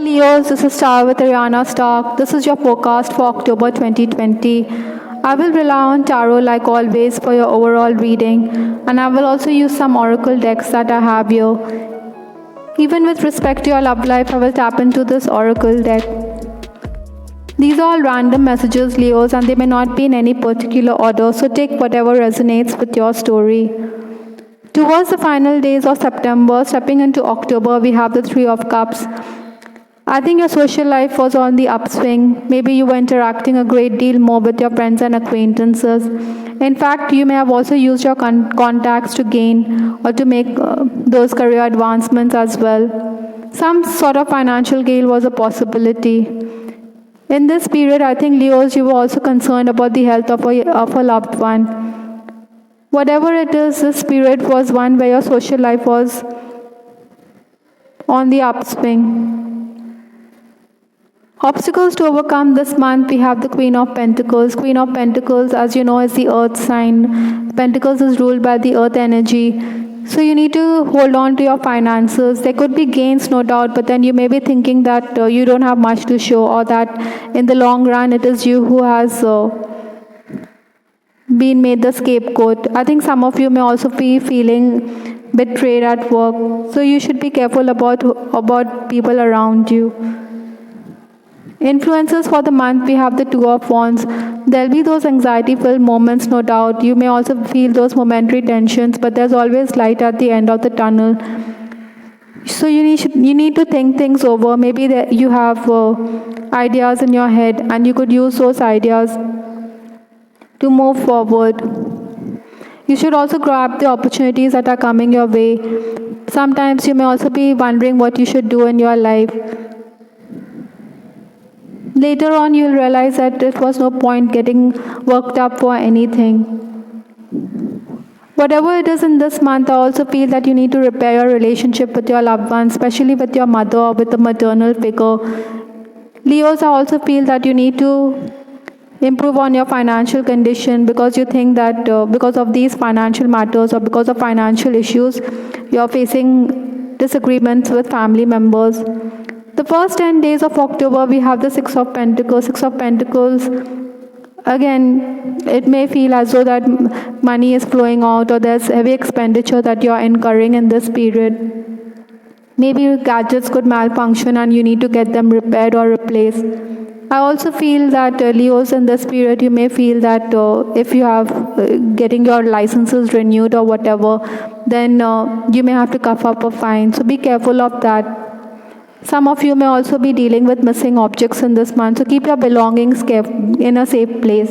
Leos, this is Star with Ariana Stark. This is your forecast for October 2020. I will rely on tarot like always for your overall reading, and I will also use some oracle decks that I have here. Even with respect to your love life, I will tap into this oracle deck. These are all random messages, Leos, and they may not be in any particular order, so take whatever resonates with your story. Towards the final days of September, stepping into October, we have the Three of Cups. I think your social life was on the upswing. Maybe you were interacting a great deal more with your friends and acquaintances. In fact, you may have also used your contacts to gain or to make those career advancements as well. Some sort of financial gain was a possibility. In this period, I think, Leos, you were also concerned about the health of a loved one. Whatever it is, this period was one where your social life was on the upswing. Obstacles to overcome this month, we have the Queen of Pentacles. Queen of Pentacles, as you know, is the earth sign. Pentacles is ruled by the earth energy. So you need to hold on to your finances. There could be gains, no doubt, but then you may be thinking that you don't have much to show, or that in the long run it is you who has been made the scapegoat. I think some of you may also be feeling betrayed at work. So you should be careful about people around you. Influences for the month, we have the Two of Wands. There'll be those anxiety-filled moments, no doubt. You may also feel those momentary tensions, but there's always light at the end of the tunnel. So you need to think things over. Maybe you have ideas in your head, and you could use those ideas to move forward. You should also grab the opportunities that are coming your way. Sometimes you may also be wondering what you should do in your life. Later on, you'll realize that it was no point getting worked up for anything. Whatever it is in this month, I also feel that you need to repair your relationship with your loved ones, especially with your mother or with the maternal figure. Leos, I also feel that you need to improve on your financial condition, because you think that because of these financial matters or because of financial issues, you're facing disagreements with family members. The first 10 days of October, we have the Six of Pentacles. Six of Pentacles, again, it may feel as though that money is flowing out, or there's heavy expenditure that you're incurring in this period. Maybe your gadgets could malfunction and you need to get them repaired or replaced. I also feel that Leos, in this period, you may feel that if you have getting your licenses renewed or whatever, then you may have to cough up a fine. So be careful of that. Some of you may also be dealing with missing objects in this month, so keep your belongings in a safe place.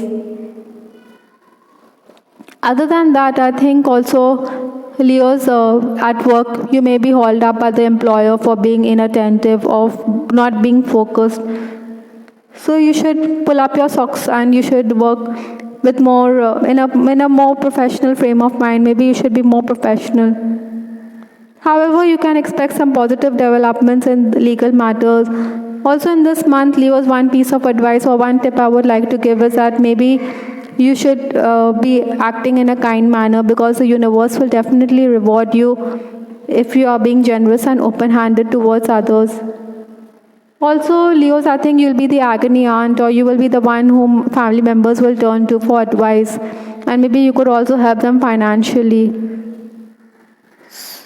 Other than that, I think also, Leos, at work, you may be hauled up by the employer for being inattentive or not being focused. So you should pull up your socks and you should work with more in a more professional frame of mind. Maybe you should be more professional. However, you can expect some positive developments in legal matters. Also in this month, Leos, one piece of advice or one tip I would like to give is that maybe you should be acting in a kind manner, because the universe will definitely reward you if you are being generous and open-handed towards others. Also, Leos, I think you'll be the agony aunt, or you will be the one whom family members will turn to for advice. And maybe you could also help them financially.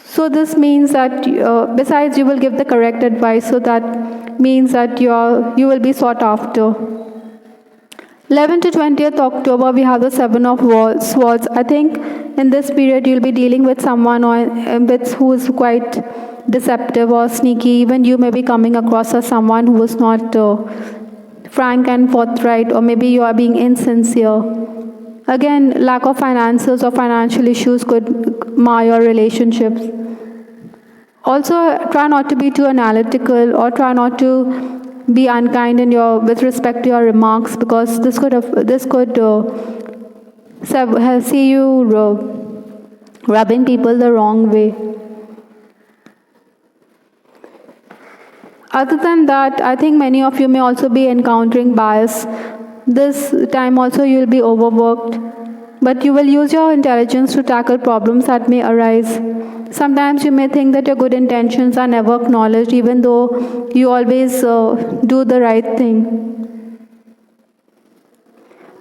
So this means that, besides you will give the correct advice, so that means that you will be sought after. 11th to 20th October, we have the Seven of Swords. I think in this period, you'll be dealing with someone who is quite deceptive or sneaky. Even you may be coming across as someone who is not frank and forthright, or maybe you are being insincere. Again, lack of finances or financial issues could mar your relationships. Also, try not to be too analytical, or try not to be unkind with respect to your remarks, because this could see you rubbing people the wrong way. Other than that, I think many of you may also be encountering bias. This time also you will be overworked, but you will use your intelligence to tackle problems that may arise. Sometimes you may think that your good intentions are never acknowledged, even though you always do the right thing.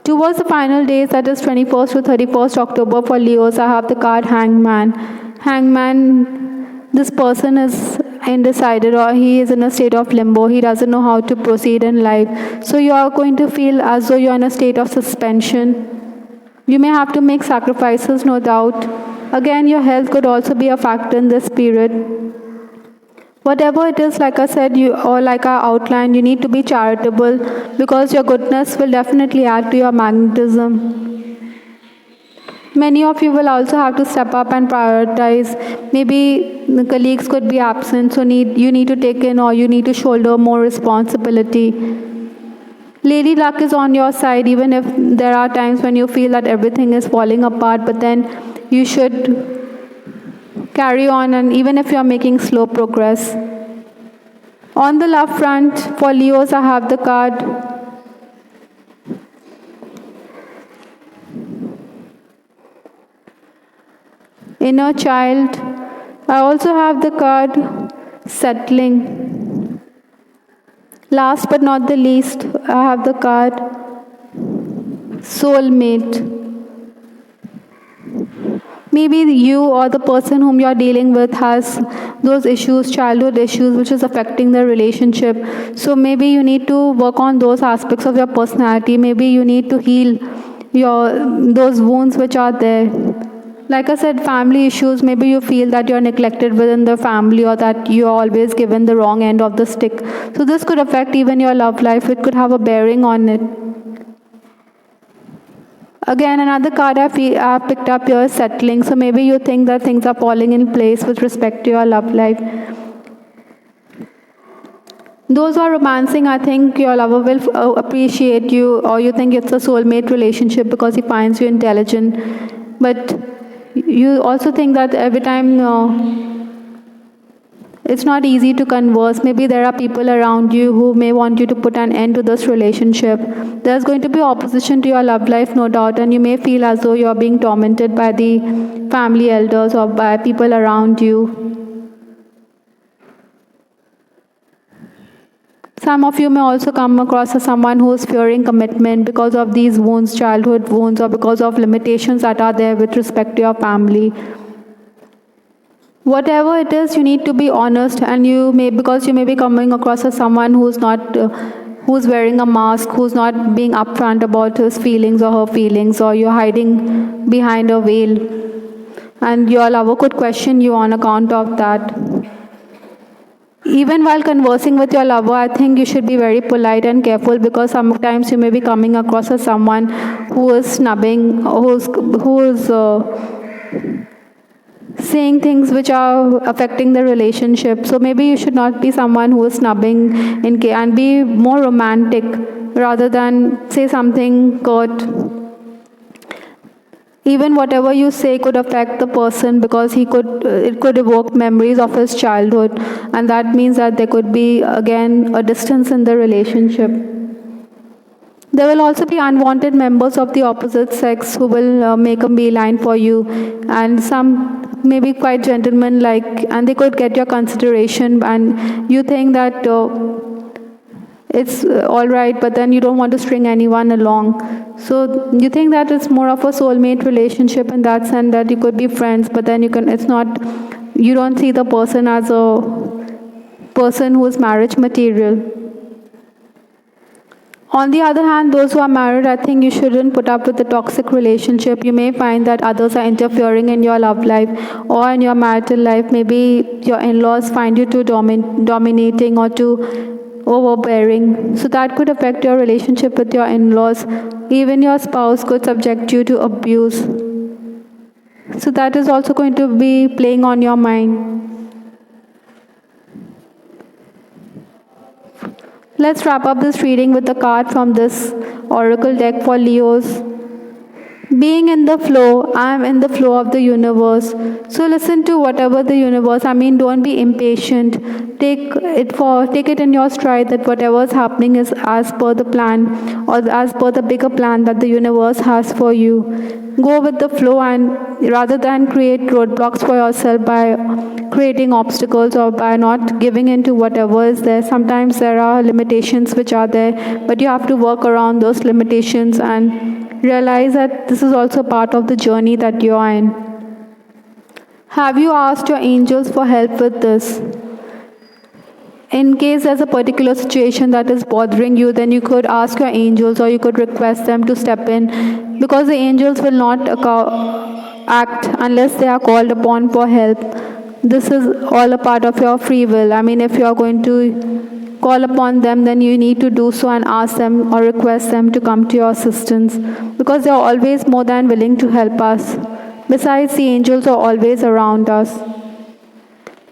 Towards the final days, that is 21st to 31st October for Leos, I have the card Hangman. Hangman, this person is undecided, or he is in a state of limbo. He doesn't know how to proceed in life. So you are going to feel as though you're in a state of suspension. You may have to make sacrifices, no doubt. Again, your health could also be a factor in this period. Whatever it is, like I said, or like I outlined, you need to be charitable, because your goodness will definitely add to your magnetism. Many of you will also have to step up and prioritize. Maybe the colleagues could be absent, so you need to take in, or you need to shoulder more responsibility. Lady Luck is on your side, even if there are times when you feel that everything is falling apart, but then you should carry on, and even if you are making slow progress. On the love front, for Leos, I have the card Inner Child. I also have the card Settling. Last but not the least, I have the card Soulmate. Maybe you or the person whom you are dealing with has those issues, childhood issues, which is affecting the relationship. So maybe you need to work on those aspects of your personality. Maybe you need to heal those wounds which are there. Like I said, family issues, maybe you feel that you're neglected within the family, or that you're always given the wrong end of the stick. So this could affect even your love life. It could have a bearing on it. Again, another card I picked up here is Settling. So maybe you think that things are falling in place with respect to your love life. Those who are romancing, I think your lover will appreciate you, or you think it's a soulmate relationship because he finds you intelligent. But you also think that every time it's not easy to converse. Maybe there are people around you who may want you to put an end to this relationship. There's going to be opposition to your love life, no doubt, and you may feel as though you're being tormented by the family elders or by people around you. Some of you may also come across as someone who is fearing commitment because of these wounds, childhood wounds, or because of limitations that are there with respect to your family. Whatever it is, you need to be honest, and because you may be coming across as someone who's wearing a mask, who's not being upfront about his feelings or her feelings, or you're hiding behind a veil, and your lover could question you on account of that. Even while conversing with your lover, I think you should be very polite and careful, because sometimes you may be coming across as someone who is snubbing, who is saying things which are affecting the relationship. So maybe you should not be someone who is snubbing and be more romantic rather than say something curt. Even whatever you say could affect the person, because it could evoke memories of his childhood, and that means that there could be again a distance in the relationship. There will also be unwanted members of the opposite sex who will make a beeline for you, and some may be quite gentleman-like, and they could get your consideration, and you think that it's all right, but then you don't want to string anyone along. So you think that it's more of a soulmate relationship in that sense, that you could be friends, but then you don't see the person as a person who is marriage material. On the other hand, those who are married, I think you shouldn't put up with a toxic relationship. You may find that others are interfering in your love life or in your marital life. Maybe your in-laws find you too dominating or too overbearing. So that could affect your relationship with your in-laws. Even your spouse could subject you to abuse. So that is also going to be playing on your mind. Let's wrap up this reading with a card from this oracle deck for Leos. Being in the flow, I am in the flow of the universe. So listen to whatever the universe, don't be impatient. Take it in your stride that whatever is happening is as per the plan, or as per the bigger plan that the universe has for you. go with the flow, and rather than create roadblocks for yourself by creating obstacles or by not giving into whatever is there. Sometimes there are limitations which are there, but you have to work around those limitations and realize that this is also part of the journey that you are in. Have you asked your angels for help with this? In case there's a particular situation that is bothering you, then you could ask your angels or you could request them to step in, because the angels will not act unless they are called upon for help. This is all a part of your free will. I mean, if you are going to call upon them, then you need to do so and ask them or request them to come to your assistance, because they are always more than willing to help us. Besides, the angels are always around us.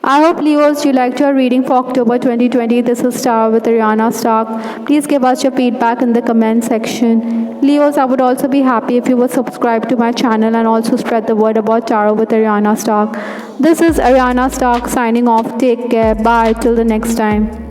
I hope, Leos, you liked your reading for October 2020. This is Star with Ariana Stark. Please give us your feedback in the comment section. Leos, I would also be happy if you would subscribe to my channel and also spread the word about Tarot with Ariana Stark. This is Ariana Stark signing off. Take care. Bye. Till the next time.